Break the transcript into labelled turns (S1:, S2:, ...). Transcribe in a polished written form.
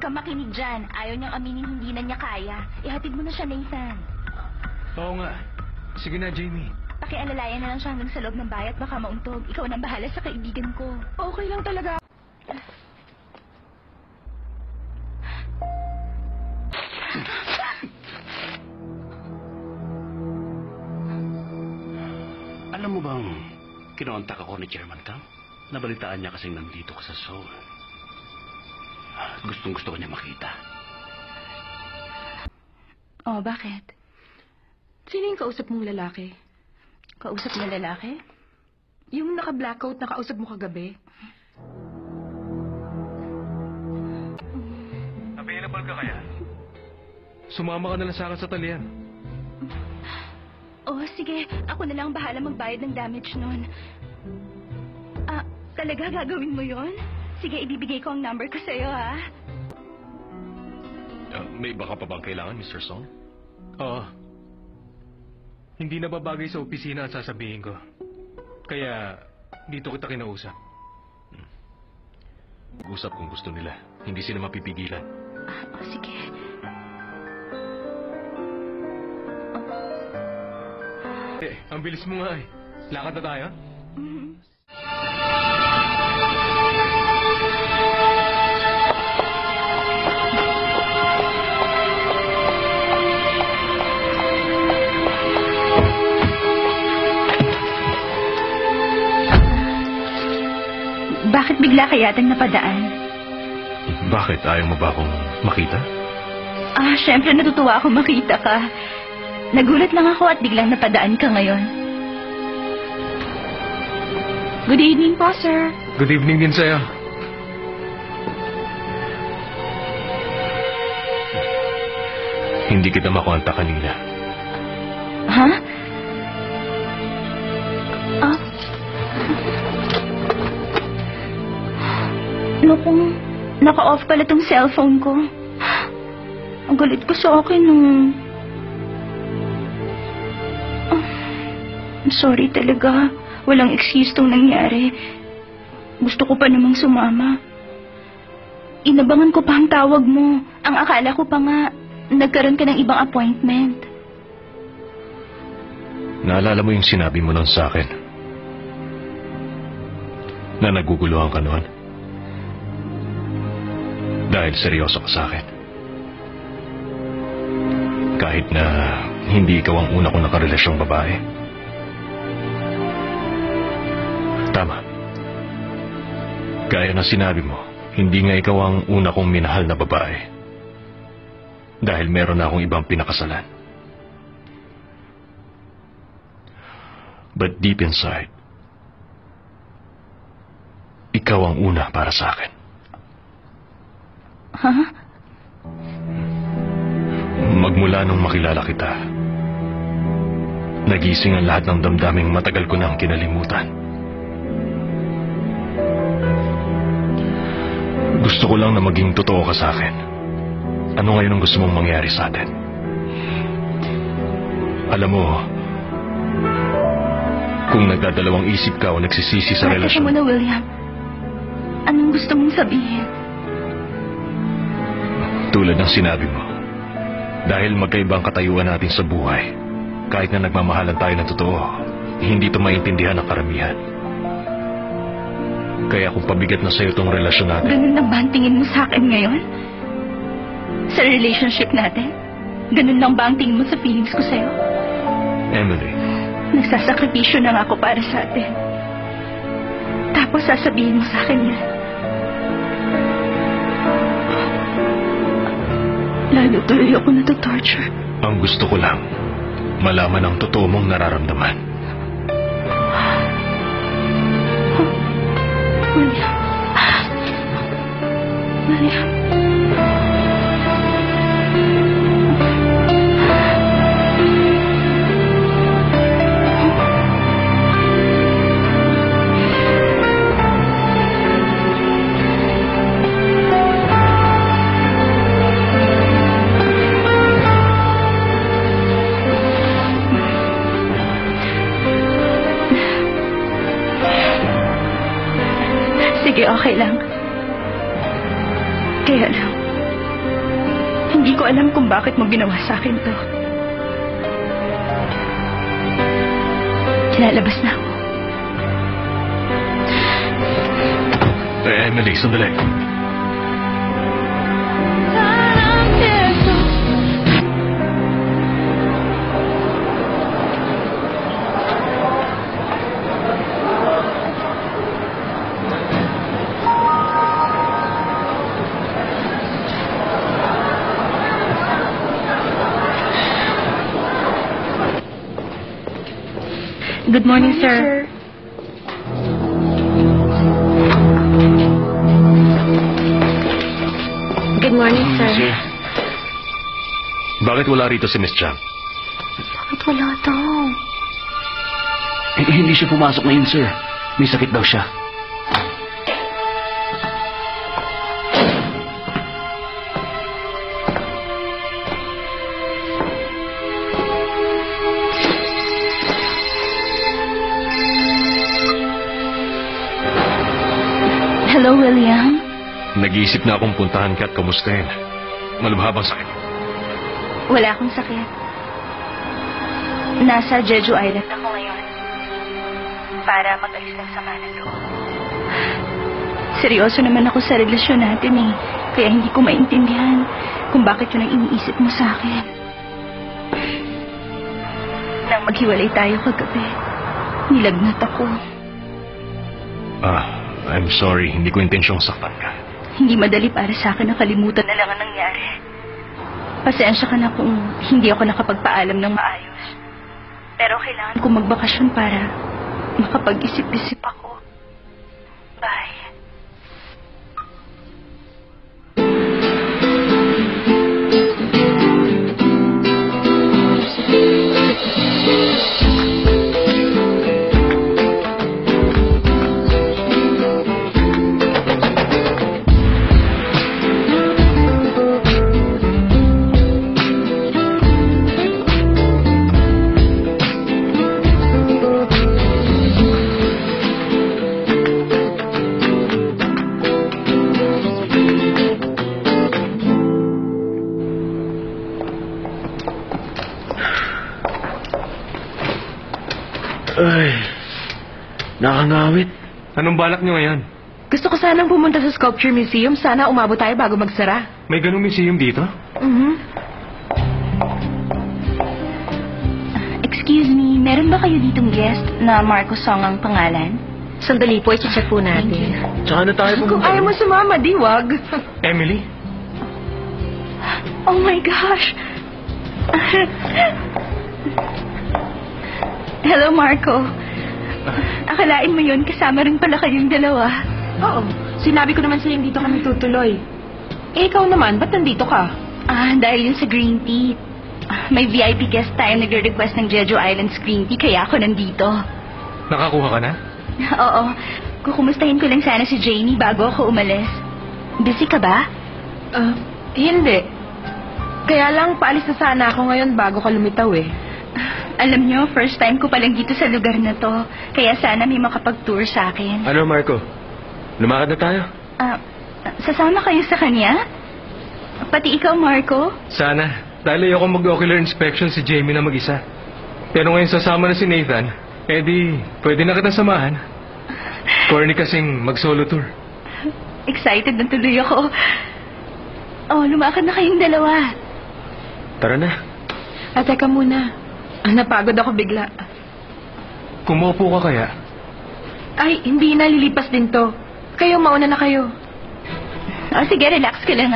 S1: kang makinig dyan. Ayaw niyang aminin hindi na niya kaya. Ihatid mo na siya, Nathan.
S2: Oo nga. Sige na, Jamie.
S1: Pakialalayan na lang siya hanggang sa loob ng bahay at baka mauntog. Ikaw nang bahala sa kaibigan ko.
S3: Okay lang talaga.
S4: Alam mo bang kinontak ako ni Chairman Kang? Nabalitaan niya kasing nandito ka sa Seoul. Gustong gusto ko niya makita.
S1: Oh, bakit?
S3: Sino yung kausap mong lalaki?
S1: Kausap na lalaki?
S3: Yung naka-blackout na kausap mo kagabi?
S2: Available ka kaya? Sumama ka na lang sa akin sa talian.
S1: Oh, sige. Ako na lang bahala magbayad ng damage nun. Ah, talaga gagawin mo yon? Sige, ibibigay ko ang number ko sa'yo, ha?
S5: May baka pa bang kailangan, Mr. Song?
S2: Oo. Hindi na babagay sa opisina ang sasabihin ko. Kaya, dito kita kinausap.
S5: Usap kung gusto nila. Hindi sila mapipigilan.
S1: Oh, sige.
S2: Ang bilis mo nga eh. Lakad na tayo?
S1: Bakit bigla ka yatang napadaan?
S5: Bakit? Ayaw mo ba akong makita?
S1: Ah, syempre natutuwa ako makita ka. Nagulat lang ako at biglang napadaan ka ngayon.
S3: Good evening po, sir.
S2: Good evening din sa'yo.
S5: Hindi kita makontak kanina.
S1: Ha? Ah? Naku, naka-off pala tong cellphone ko. Ang galit ko sa akin nung... I'm sorry talaga. Walang excuse tong nangyari. Gusto ko pa namang sumama. Inabangan ko pa ang tawag mo. Ang akala ko pa nga, nagkaroon ka ng ibang appointment.
S5: Naalala mo yung sinabi mo noon sa akin? Na naguguluhan ka noon? Dahil seryoso ka sa akin. Kahit na hindi ikaw ang una kong nakarelasyong babae. Tama. Gaya ng sinabi mo, hindi nga ikaw ang una kong minahal na babae. Dahil meron na akong ibang pinakasalan. But deep inside, ikaw ang una para sa akin.
S1: Ha?
S5: Magmula nung makilala kita, nagising ang lahat ng damdaming matagal ko nang kinalimutan. Gusto ko lang na maging totoo ka sa akin. Ano ngayon ang gusto mong mangyari sa atin? Alam mo, kung nagdadalawang isip ka o nagsisisi sa relasyon...
S1: Teka muna, William. Anong gusto mong sabihin?
S5: Tulad ng sinabi mo, dahil magkaibang katayuan natin sa buhay, kahit na nagmamahalan tayo ng totoo, hindi ito maintindihan ng karamihan. Kaya kung pabigat na sa'yo itong relasyon natin...
S1: Ganun lang ba ang tingin mo sa akin ngayon? Sa relationship natin? Ganun lang ba ang tingin mo sa feelings ko sa'yo?
S5: Emily...
S1: Nagsasakripisyo na nga ako para sa atin. Tapos sasabihin mo sa akin yan. Lalo tuloy ako natatorture.
S5: Ang gusto ko lang, malaman ang totoo mong nararamdaman.
S1: William. William. Sige, okay lang. Kaya lang, Hindi ko alam kung bakit mo ginawa sa akin to. Lalabas na ako.
S5: Emily, sandali.
S1: Good morning, sir.
S3: Good morning, sir.
S5: Bakit wala rito si Miss Chang?
S1: Bakit wala to?
S4: Hindi siya pumasok ngayon, sir. May sakit daw siya.
S1: Hello, William.
S5: Nag-iisip na akong puntahan ka at kamustahin. Malubhabang sakit.
S1: Wala akong sakit. Nasa Jeju Island ako ngayon. Para mag-alis ng sama ng loob. Seryoso naman ako sa relasyon natin eh. Kaya hindi ko maintindihan kung bakit yun ang iniisip mo sa akin. Nang maghiwalay tayo kagabi, nilagnat ako.
S5: I'm sorry. Hindi ko intensyong saktan ka.
S1: Hindi madali para sa akin na kalimutan na lang ang nangyari. Pasensya ka na kung hindi ako nakapagpaalam ng maayos. Pero kailangan ko magbakasyon para makapag-isip-isip ako. Bye.
S4: Ay, nakangawit.
S2: Anong balak niyo ngayon?
S3: Gusto ko sanang pumunta sa Sculpture Museum. Sana umabot tayo bago magsara.
S2: May ganung museum dito?
S1: Excuse me, meron ba kayo ditong guest na Marco Song ang pangalan?
S3: Sandali po, i-check po natin.
S4: Tsaka na tayo
S3: Kung ayaw mo sumama, di wag.
S2: Emily?
S1: Oh my gosh! Hello, Marco. Akalain mo yun, kasama rin pala kayong dalawa.
S3: Oo, sinabi ko naman sa'yo dito kami tutuloy. Eh, ikaw naman, ba't nandito ka?
S1: Dahil yun sa green tea. May VIP guest tayo nagre-request ng Jeju Islands green tea, kaya ako nandito.
S2: Nakakuha ka na?
S1: Oo, kukumustahin ko lang sana si Jamie bago ako umalis. Busy ka ba?
S3: Hindi. Kaya lang, paalis na sana ako ngayon bago ka lumitaw eh.
S1: Alam nyo, first time ko palang dito sa lugar na to. Kaya sana may makapag-tour sa akin.
S2: Ano, Marco? Lumakad na tayo?
S1: Sasama kayo sa kanya? Pati ikaw, Marco?
S2: Sana. Dahil ayoko mag-ocular inspection si Jamie na mag-isa. Pero ngayon sasama na si Nathan, di, pwede na kitang samahan. Corny kasing mag-solo tour.
S1: Excited na tuloy ako. Oh, lumakad na kayong dalawa.
S2: Tara na.
S3: Teka muna. Napagod ako bigla.
S2: Kumupo ka kaya?
S3: Ay, hindi na, lilipas din to. Kayo, mauna na kayo.
S1: Sige, relax ka lang